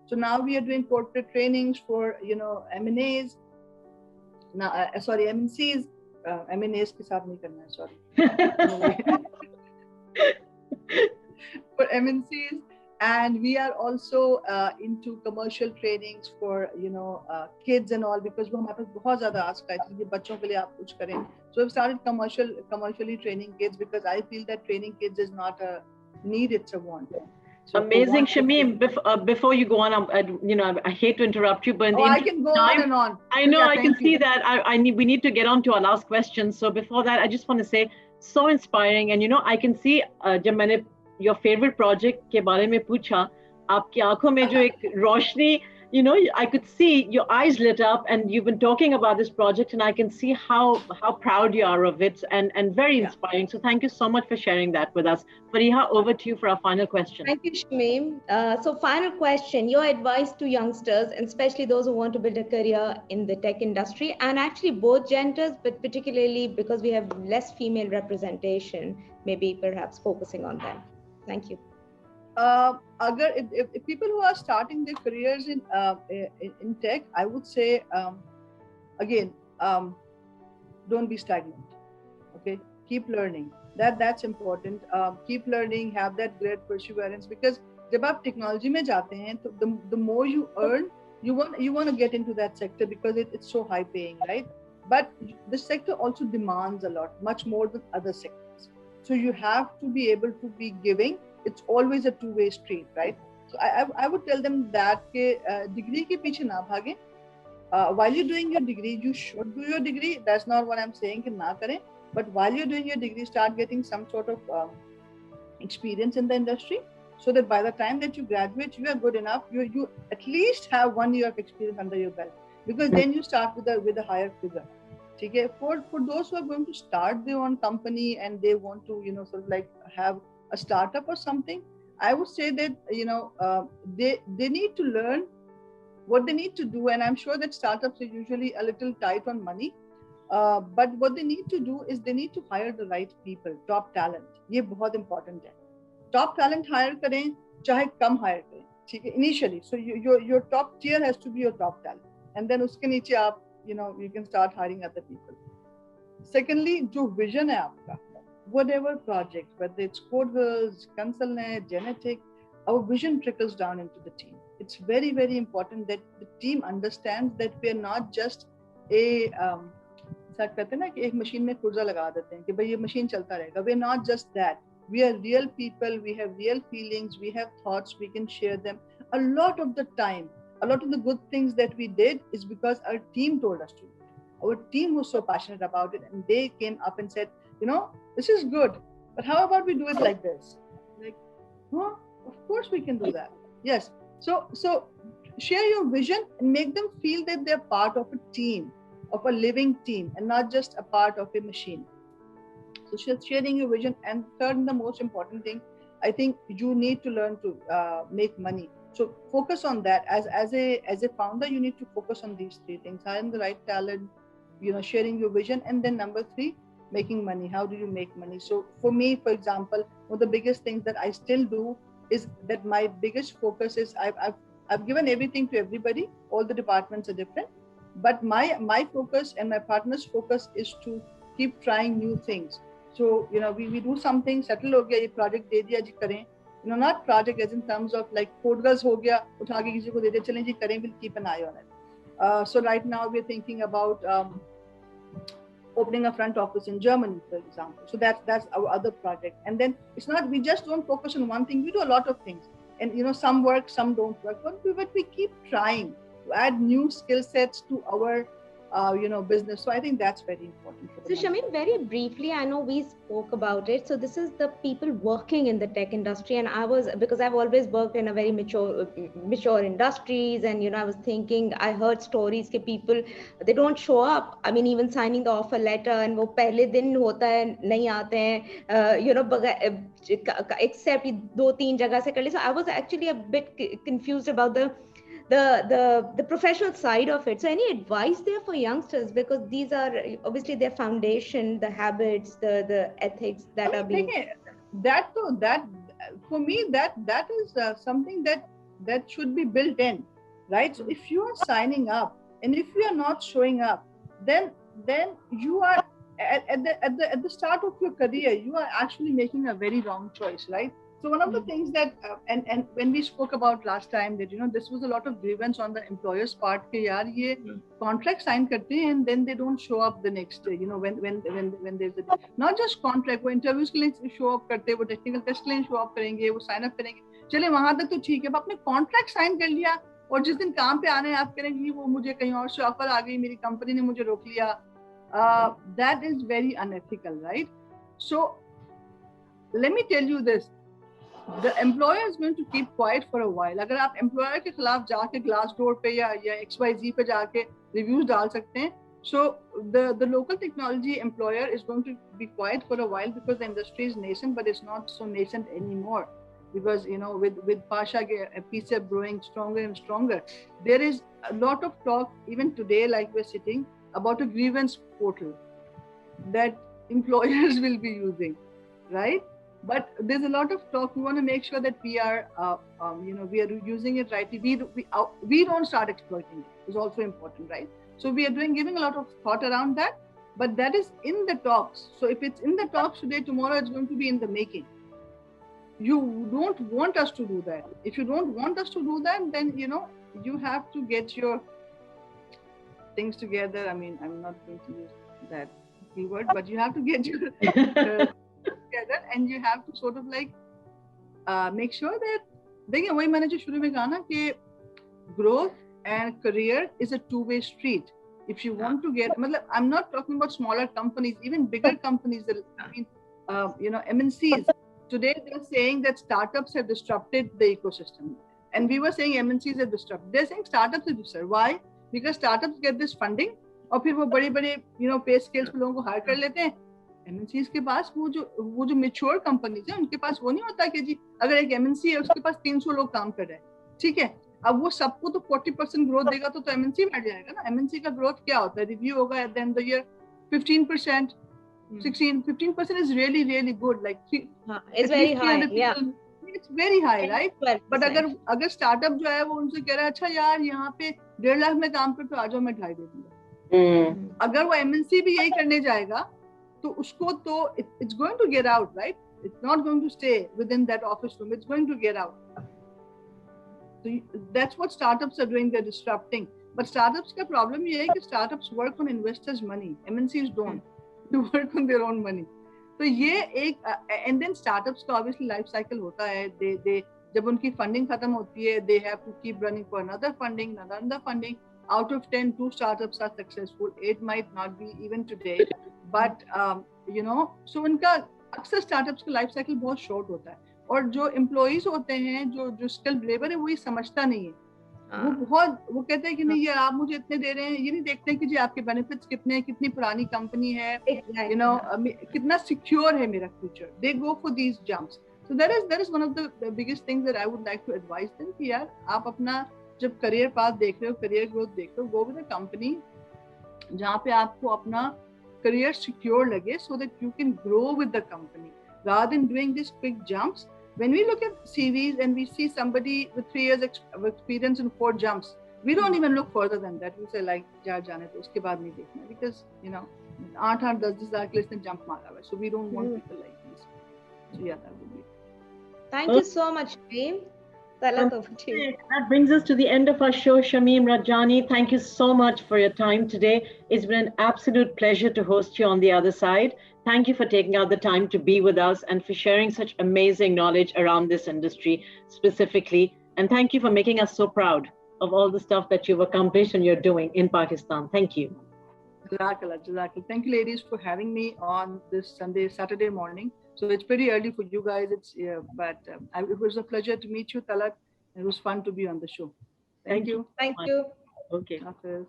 So now we are doing corporate trainings for, M&As. Now, sorry, MNCs. M&As ke saath nahi karna hai, sorry. For MNCs, and we are also into commercial trainings for kids and all, because वो हमारे पास बहुत ज़्यादा ask है कि बच्चों के लिए आप कुछ करें. So we've started commercially training kids, because I feel that training kids is not a need, it's a want. So amazing, Shamim. Before you go on, I hate to interrupt you, but in the I can go on and on. I know, I can see that. We need to get on to our last question. So before that, I just want to say, so inspiring, and I can see जब मैंने your favorite project के बारे में पूछा, आपकी आंखों में जो एक रोशनी, I could see your eyes lit up, and you've been talking about this project, and I can see how proud you are of it, and very inspiring. So thank you so much for sharing that with us. Fariha, over to you for our final question. Thank you, Shamim. So final question, your advice to youngsters, and especially those who want to build a career in the tech industry, and actually both genders, but particularly because we have less female representation, maybe perhaps focusing on them. Thank you. If people who are starting their careers in tech, I would say, again, don't be stagnant. Okay, keep learning. That's important. Keep learning. Have that great perseverance, because जब आप technology में जाते हैं, तो the more you earn, you want to get into that sector because it's so high paying, right? But this sector also demands a lot, much more than other sectors. So you have to be able to be giving. It's always a two-way street, right? So I would tell them that degree के पीछे ना भागें. While you're doing your degree, you should do your degree. That's not what I'm saying कि ना करें. But while you're doing your degree, start getting some sort of experience in the industry, so that by the time that you graduate, you are good enough. You at least have 1 year of experience under your belt, because then you start with a higher figure. Okay? For those who are going to start their own company and they want to sort of like have a startup or something, I would say that they need to learn what they need to do, and I'm sure that startups are usually a little tight on money, but what they need to do is they need to hire the right people, top talent. ये बहुत important है. Top talent hire करें, चाहे कम hire करें, ठीक है? Initially, so your top tier has to be your top talent, and then उसके नीचे आप you can start hiring other people. Secondly, जो vision है आपका, whatever project, whether it's converse, CONverse, Genetech, our vision trickles down into the team. It's very, very important that the team understands that we are not just a साथ कहते हैं ना कि एक machine में पुर्जा लगा देते हैं कि भाई ये मशीन चलता रहेगा. We're not just that. We are real people. We have real feelings. We have thoughts. We can share them. A lot of the time, a lot of the good things that we did is because our team told us to. Our team was so passionate about it, and they came up and said, this is good, but how about we do it like this? Like, of course we can do that. Yes. So share your vision and make them feel that they're part of a team, of a living team, and not just a part of a machine. So sharing your vision. And third, and the most important thing, I think you need to learn to make money. So focus on that. As a founder, you need to focus on these three things: hiring the right talent, sharing your vision, and then number 3, making money. How do you make money? So for me, for example, one of the biggest things that I still do is that my biggest focus is I've given everything to everybody. All the departments are different, but my focus and my partner's focus is to keep trying new things. So we do something, settle हो गया, ये project दे दिया जी करें. Not project as in terms of like CODEGAS हो गया, उठा के किसी को दे दिया, चलें जी करें, we'll keep an eye on it. So right now we're thinking about opening a front office in Germany, for example. So that's our other project. And then it's not, we just don't focus on one thing. We do a lot of things, and some work, some don't work, but we keep trying to add new skill sets to our business. So I think that's very important. So Shamim, very briefly, I know we spoke about it. So this is the people working in the tech industry, and because I've always worked in a very mature industries, and I was thinking, I heard stories that people, they don't show up. I mean, even signing the offer letter, and वो पहले दिन होता है, नहीं आते हैं, except 2-3 जगह से कर ले. So I was actually a bit confused about the professional side of it. So any advice there for youngsters, because these are obviously their foundation, the habits, the ethics that are being that for me that is something that that should be built in, right? So if you are signing up and if you are not showing up, then you are at the start of your career, you are actually making a very wrong choice, right? So one of the things that and when we spoke about last time that this was a lot of grievance on the employer's part कि यार ये contract sign करते हैं and then they don't show up the next day, when there's a not just contract, वो interviews के लिए show up करते हैं, वो technical test के लिए show up करेंगे, वो sign up करेंगे, चले वहां तक तो ठीक है, अब आपने contract sign कर लिया और जिस दिन काम पे आने आप करेंगे वो मुझे कहीं और से ऑफर आ गई, मेरी कंपनी ने मुझे रोक लिया, that is very unethical, right? So let me tell you this, the employer is going to keep quiet for a while. अगर आप employer के खिलाफ जाके Glassdoor पे या XYZ पे जाके reviews डाल सकते हैं, so the local technology employer is going to be quiet for a while because the industry is nascent, but it's not so nascent anymore. Because with Pasha pizza growing stronger and stronger, there is a lot of talk even today, like we're sitting, about a grievance portal that employers will be using, right? But there's a lot of talk. We want to make sure that we are we are using it rightly. We don't start exploiting it. It's also important, right? So we are giving a lot of thought around that, but that is in the talks. So if it's in the talks today, tomorrow it's going to be in the making. You don't want us to do that. If you don't want us to do that, then you have to get your things together. I mean, I'm not going to use that keyword, but you have to get your together, and you have to sort of like make sure that देखिए वही मैंने जो शुरू में कहा ना कि growth and career is a two-way street. If you want to get, मतलब I'm not talking about smaller companies, even bigger companies. MNCs. Today they're saying that startups have disrupted the ecosystem, and we were saying MNCs have disrupted. They're saying startups have disrupted. Why? Because startups get this funding, और फिर वो बड़े-बड़े पे scales पे लोगों को higher कर लेते हैं. MNCs के पास वो जो mature companies हैं, उनके पास वो नहीं होता कि जी अगर एक MNC है उसके पास 300 लोग काम कर रहे हैं, ठीक है, अब वो सबको तो 40% ग्रोथ देगा तो MNC बैठ जाएगा ना. MNC का ग्रोथ क्या होता है? रिव्यू होगा at the end of the year 15%. 15% is really, really good. Like it's very high. Yeah, it's very high, right? But अगर startup जो है वो उनसे कह रहा है अच्छा यार यहाँ पे 1.5 लाख में काम कर तो आ जाओ मैं 2.5 दे दूंगा. अगर वो MNC भी यही करने जाएगा तो उसको तो it's going to get out, right? It's not going to stay within that office room. It's going to get out. So that's what startups are doing. They're disrupting. But startups का problem ये है कि startups work on investors' money. MNCs don't. To work on their own money. तो ये एक and then startups का obviously life cycle होता है. They जब उनकी funding खत्म होती है, they have to keep running for another funding. Out of 10, 2 startups are successful. 8 might not be even today. But so उनका अक्सर startups का life cycle बहुत short होता है. और जो employees होते हैं, जो skilled labor है, वो ये समझता नहीं है. वो कहते हैं कि नहीं यार आप मुझे इतने दे रहे हैं, ये नहीं देखते हैं कि जी आपके बेनिफिट्स कितने हैं, कितनी पुरानी कंपनी है, कितना सिक्योर है मेरा future. They go for these jumps. So that is one of the biggest things that I would like to advise them कि यार आप अपना जब करियर पाथ देख रहे हो, करियर ग्रोथ देख रहे हो, गो विद अ कंपनी जहाँ पे आपको अपना करियर सिक्योर लगे, so that you can grow with the company rather than doing these quick jumps. When we look at CVs and we see somebody with 3 years of experience and 4 jumps, we don't even look further than that. We say like, जाने तो उसके बाद नहीं देखना, because 8-10 साल के लिए इसने jump मारा हुआ है. So we don't want people like this. So yeah, that would be. Thank you so much, Shamim. Talat, over to you. That brings us to the end of our show. Shamim Rajani, thank you so much for your time today. It's been an absolute pleasure to host you on the other side. Thank you for taking out the time to be with us and for sharing such amazing knowledge around this industry specifically. And thank you for making us so proud of all the stuff that you've accomplished and you're doing in Pakistan. Thank you. Jazakallah. Thank you, ladies, for having me on this Saturday morning. So it's pretty early for you guys. But it was a pleasure to meet you, Talat. It was fun to be on the show. Thank you. Thank you. Okay. Hafiz.